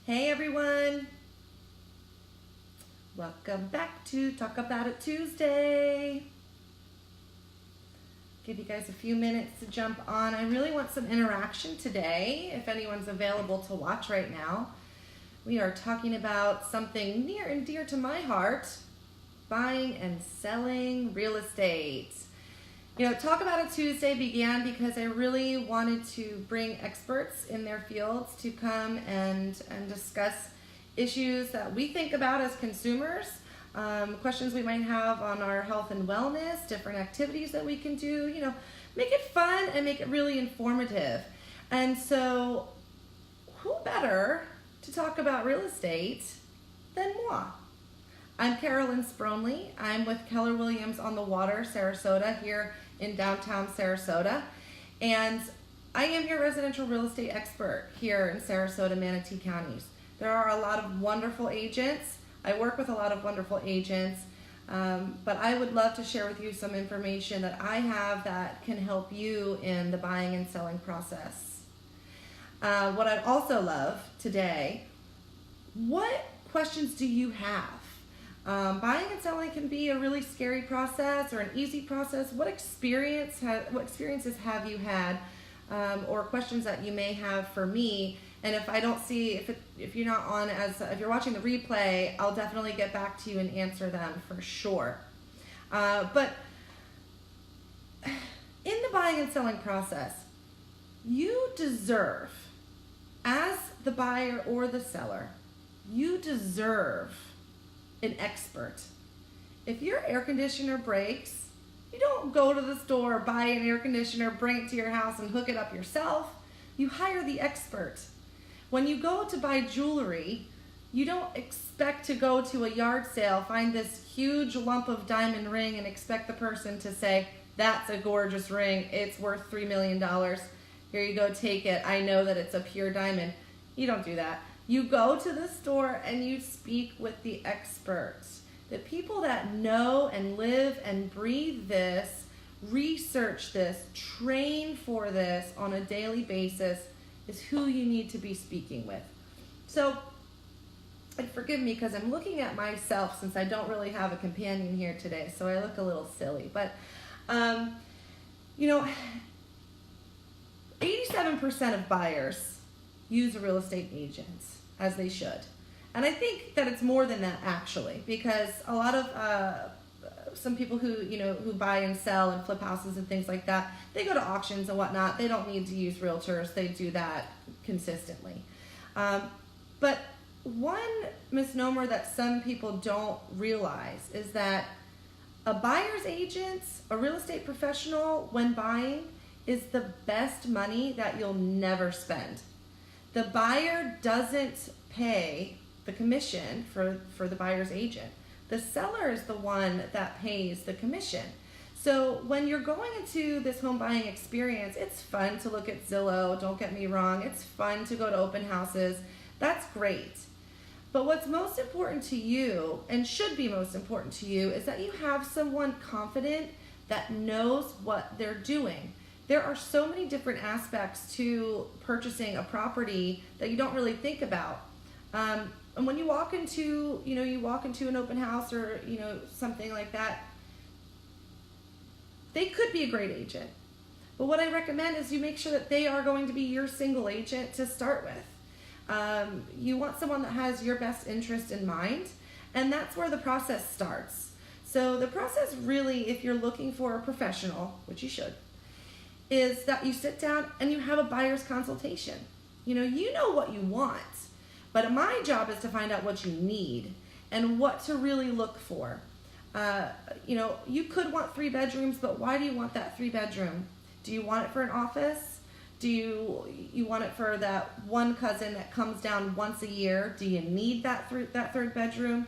Hey everyone, welcome back to Talk About It Tuesday. Give you guys a few minutes to jump on. I really want some interaction today, if anyone's available to watch right now. We are talking about something near and dear to my heart, buying and selling real estate. Talk About It Tuesday began because I really wanted to bring experts in their fields to come and discuss issues that we think about as consumers, questions we might have on our health and wellness, different activities that we can do, make it fun and make it really informative. And so who better to talk about real estate than moi? I'm Carolyn. I'm with Keller Williams on the Water, Sarasota, here in downtown Sarasota. And I am your residential real estate expert here in Sarasota, Manatee counties. There are a lot of wonderful agents. I work with a lot of wonderful agents, but I would love to share with you some information that I have that can help you in the buying and selling process. What I'd also love today, what questions do you have? Buying and selling can be a really scary process or an easy process. What experiences have you had, or questions that you may have for me? And if I don't see, if you're not on if you're watching the replay, I'll definitely get back to you and answer them for sure. But in the buying and selling process, you deserve, as the buyer or the seller, you deserve an expert. If your air conditioner breaks, you don't go to the store, buy an air conditioner, bring it to your house and hook it up yourself. You hire the expert. When you go to buy jewelry, you don't expect to go to a yard sale, find this huge lump of diamond ring and expect the person to say, that's a gorgeous ring, it's worth $3 million. Here you go, take it. I know that it's a pure diamond. You don't do that. You go to the store and you speak with the experts, the people that know and live and breathe this, research this, train for this on a daily basis is who you need to be speaking with. So, and forgive me because I'm looking at myself since I don't really have a companion here today, so I look a little silly. But, 87% of buyers use a real estate agent, as they should. And I think that it's more than that actually, because a lot of some people who buy and sell and flip houses and things like that, they go to auctions and whatnot. They don't need to use realtors. They do that consistently. But one misnomer that some people don't realize is that a buyer's agent, a real estate professional, when buying, is the best money that you'll never spend. The buyer doesn't pay the commission for the buyer's agent. The seller is the one that pays the commission. So when you're going into this home buying experience, it's fun to look at Zillow, don't get me wrong. It's fun to go to open houses. That's great. But what's most important to you, and should be most important to you, is that you have someone confident that knows what they're doing. There are so many different aspects to purchasing a property that you don't really think about. And when you walk into, an open house or, something like that, they could be a great agent. But what I recommend is you make sure that they are going to be your single agent to start with. You want someone that has your best interest in mind, and that's where the process starts. So the process really, if you're looking for a professional, which you should, is that you sit down and you have a buyer's consultation. You know what you want, but my job is to find out what you need and what to really look for. You could want 3 bedrooms, but why do you want that 3-bedroom? Do you want it for an office? Do you want it for that one cousin that comes down once a year? Do you need that 3rd bedroom?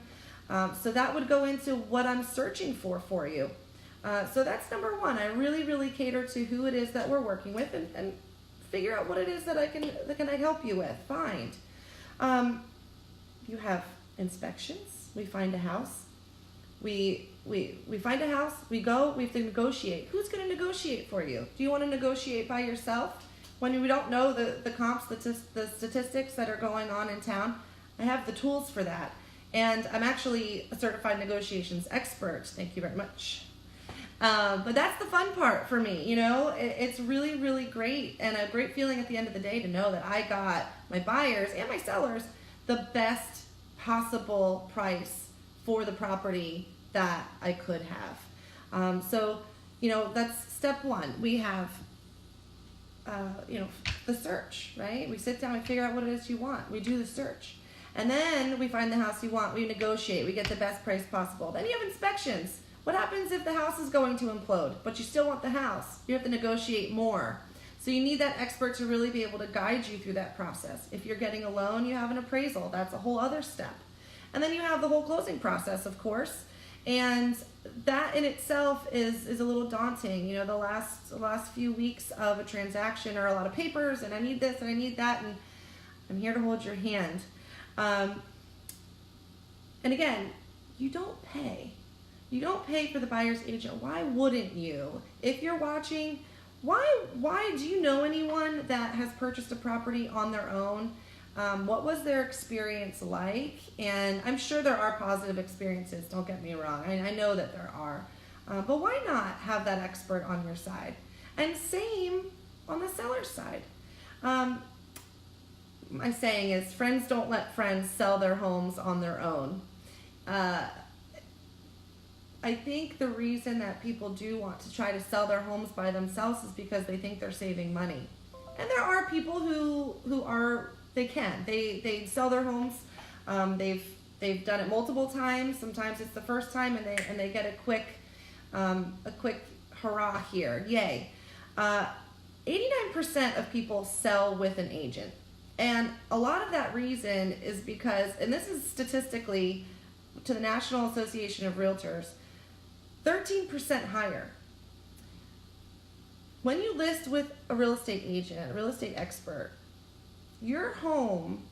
So that would go into what I'm searching for you. So that's number one. I really, really cater to who it is that we're working with and figure out what it is that I can help you with, find. You have inspections. We find a house. We find a house. We go. We have to negotiate. Who's going to negotiate for you? Do you want to negotiate by yourself? When we don't know the comps, the statistics that are going on in town, I have the tools for that. And I'm actually a certified negotiations expert. Thank you very much. But that's the fun part for me, you know. It's really, really great, and a great feeling at the end of the day to know that I got my buyers and my sellers the best possible price for the property that I could have. So, you know, that's step one. We have, you know, the search, right? We sit down, we figure out what it is you want. We do the search. And then we find the house you want. We negotiate. We get the best price possible. Then you have inspections. What happens if the house is going to implode, but you still want the house? You have to negotiate more. So you need that expert to really be able to guide you through that process. If you're getting a loan, you have an appraisal. That's a whole other step. And then you have the whole closing process, of course. And that in itself is a little daunting. You know, the last few weeks of a transaction are a lot of papers, and I need this and I need that, and I'm here to hold your hand. And again, you don't pay. You don't pay for the buyer's agent. Why wouldn't you? If you're watching, why do you know anyone that has purchased a property on their own? What was their experience like? And I'm sure there are positive experiences, don't get me wrong. I know that there are. But why not have that expert on your side? And same on the seller's side. My saying is, friends don't let friends sell their homes on their own. I think the reason that people do want to try to sell their homes by themselves is because they think they're saving money. And there are people who are, they sell their homes. They've done it multiple times. Sometimes it's the first time, and they get a quick hurrah here, yay. 89% of people sell with an agent. And a lot of that reason is because, and this is statistically to the National Association of Realtors, 13% higher. When you list with a real estate agent, a real estate expert, your home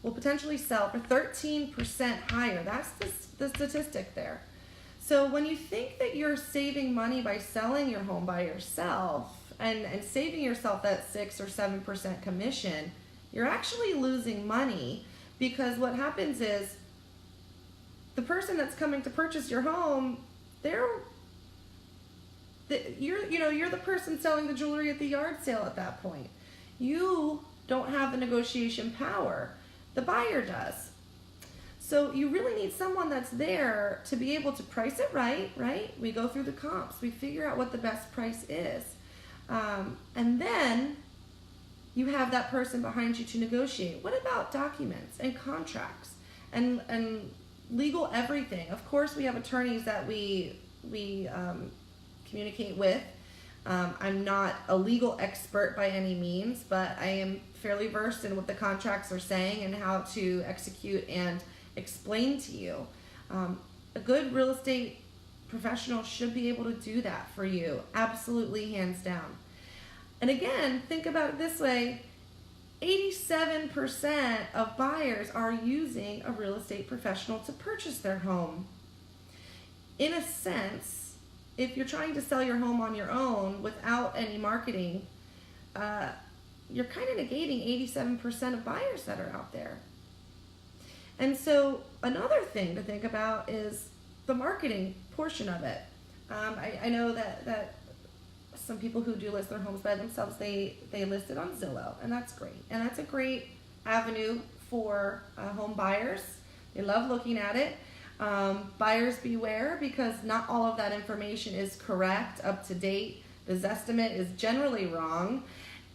will potentially sell for 13% higher. That's the statistic there. So when you think that you're saving money by selling your home by yourself and saving yourself that 6 or 7% commission, you're actually losing money, because what happens is the person that's coming to purchase your home, you're the person selling the jewelry at the yard sale at that point. You don't have the negotiation power. The buyer does. So you really need someone that's there to be able to price it right? We go through the comps. We figure out what the best price is. And then you have that person behind you to negotiate. What about documents and contracts and legal everything? Of course, we have attorneys that we communicate with. I'm not a legal expert by any means, but I am fairly versed in what the contracts are saying and how to execute and explain to you. A good real estate professional should be able to do that for you, absolutely, hands down. And again, think about it this way. 87% of buyers are using a real estate professional to purchase their home. In a sense, if you're trying to sell your home on your own without any marketing, you're kind of negating 87% of buyers that are out there. And so another thing to think about is the marketing portion of it. I know that some people who do list their homes by themselves, they list it on Zillow, and that's great. And that's a great avenue for home buyers. They love looking at it. Buyers beware, because not all of that information is correct, up to date. The Zestimate is generally wrong.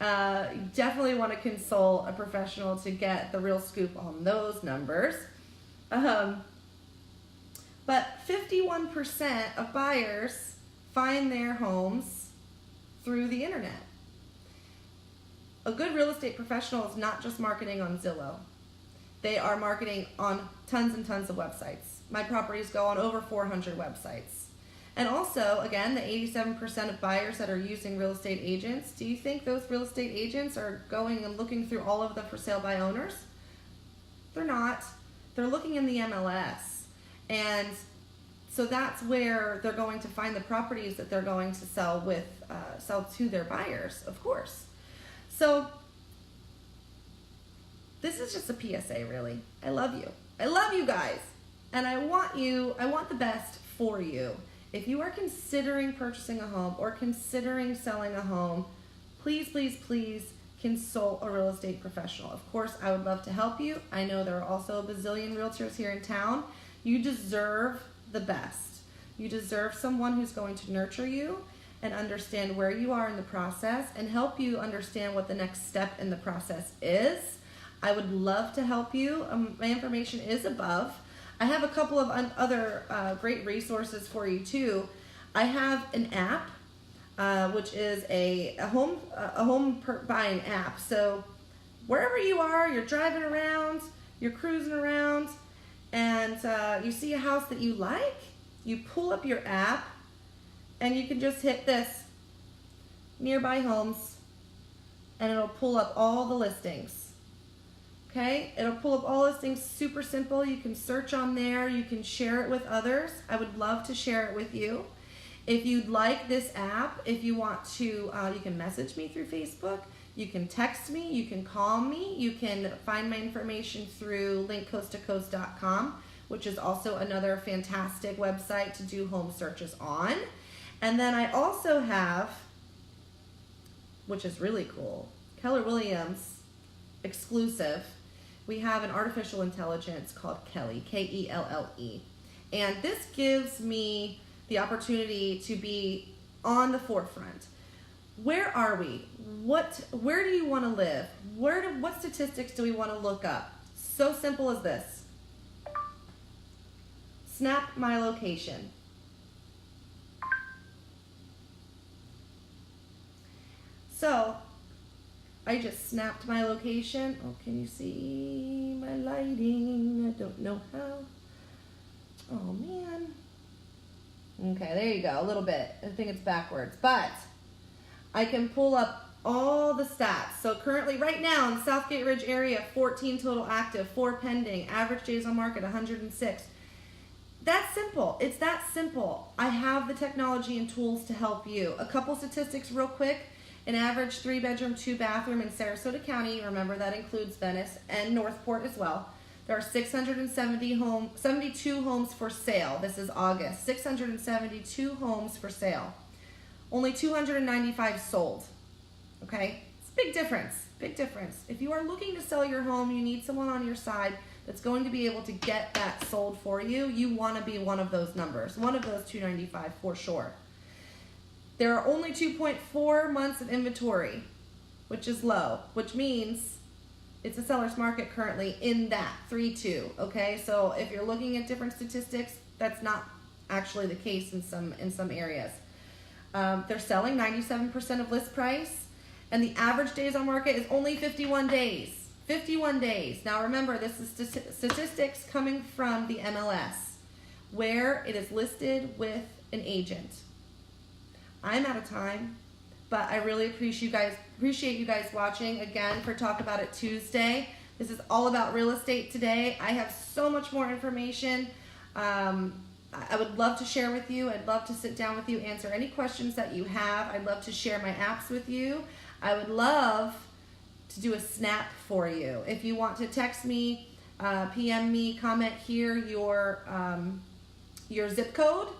You definitely want to consult a professional to get the real scoop on those numbers. But 51% of buyers find their homes through the internet. A good real estate professional is not just marketing on Zillow. They are marketing on tons and tons of websites. My properties go on over 400 websites. And also, again, the 87% of buyers that are using real estate agents, do you think those real estate agents are going and looking through all of the for sale by owners? They're not. They're looking in the MLS. And so that's where they're going to find the properties that they're going to sell to their buyers, of course. So this is just a PSA, really. I love you. I love you guys. And I want the best for you. If you are considering purchasing a home or considering selling a home, please, please, please consult a real estate professional. Of course, I would love to help you. I know there are also a bazillion realtors here in town. You deserve the best. You deserve someone who's going to nurture you and understand where you are in the process and help you understand what the next step in the process is. I would love to help you. My information is above. I have a couple of other great resources for you too. I have an app, which is a home buying app. So wherever you are, you're driving around, you're cruising around, and you see a house that you like, you pull up your app, and you can just hit this, nearby homes, and it'll pull up all the listings. Okay, it'll pull up all listings, super simple. You can search on there, you can share it with others. I would love to share it with you. If you'd like this app, if you want to, you can message me through Facebook, you can text me, you can call me, you can find my information through linkcoasttocoast.com, which is also another fantastic website to do home searches on. And then I also have, which is really cool, Keller Williams exclusive. We have an artificial intelligence called Kelly, K-E-L-L-E. And this gives me the opportunity to be on the forefront. Where are we? Where do you want to live? What statistics do we want to look up? So simple as this. Snap my location. So I just snapped my location. Oh, can you see my lighting? I don't know how. Oh, man. Okay, there you go, a little bit. I think it's backwards. But I can pull up all the stats. So currently, right now, in the Southgate Ridge area, 14 total active, 4 pending, average days on market, 106. That's simple. It's that simple. I have the technology and tools to help you. A couple statistics real quick. An average 3-bedroom, 2-bathroom in Sarasota County, remember that includes Venice and Northport as well. There are 672 homes for sale. This is August. 672 homes for sale. Only 295 sold. Okay? It's a big difference. Big difference. If you are looking to sell your home, you need someone on your side that's going to be able to get that sold for you. You want to be one of those numbers. One of those 295 for sure. There are only 2.4 months of inventory, which is low, which means it's a seller's market currently in that 3-2, okay? So if you're looking at different statistics, that's not actually the case in some areas. They're selling 97% of list price, and the average days on market is only 51 days. 51 days. Now remember, this is statistics coming from the MLS, where it is listed with an agent. I'm out of time, but I really appreciate you guys watching again for Talk About It Tuesday. This is all about real estate today. I have so much more information. I would love to share with you. I'd love to sit down with you, answer any questions that you have. I'd love to share my apps with you. I would love to do a snap for you. If you want to text me, PM me, comment here your zip code.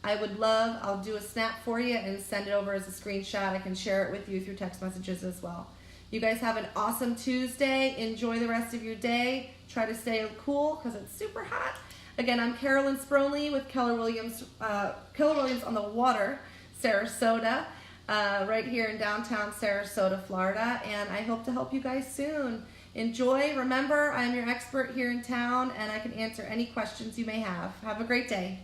I'll do a snap for you and send it over as a screenshot. I can share it with you through text messages as well. You guys have an awesome Tuesday. Enjoy the rest of your day. Try to stay cool because it's super hot. Again, I'm Carolyn Spronley with Keller Williams on the Water, Sarasota, right here in downtown Sarasota, Florida. And I hope to help you guys soon. Enjoy. Remember, I'm your expert here in town and I can answer any questions you may have. Have a great day.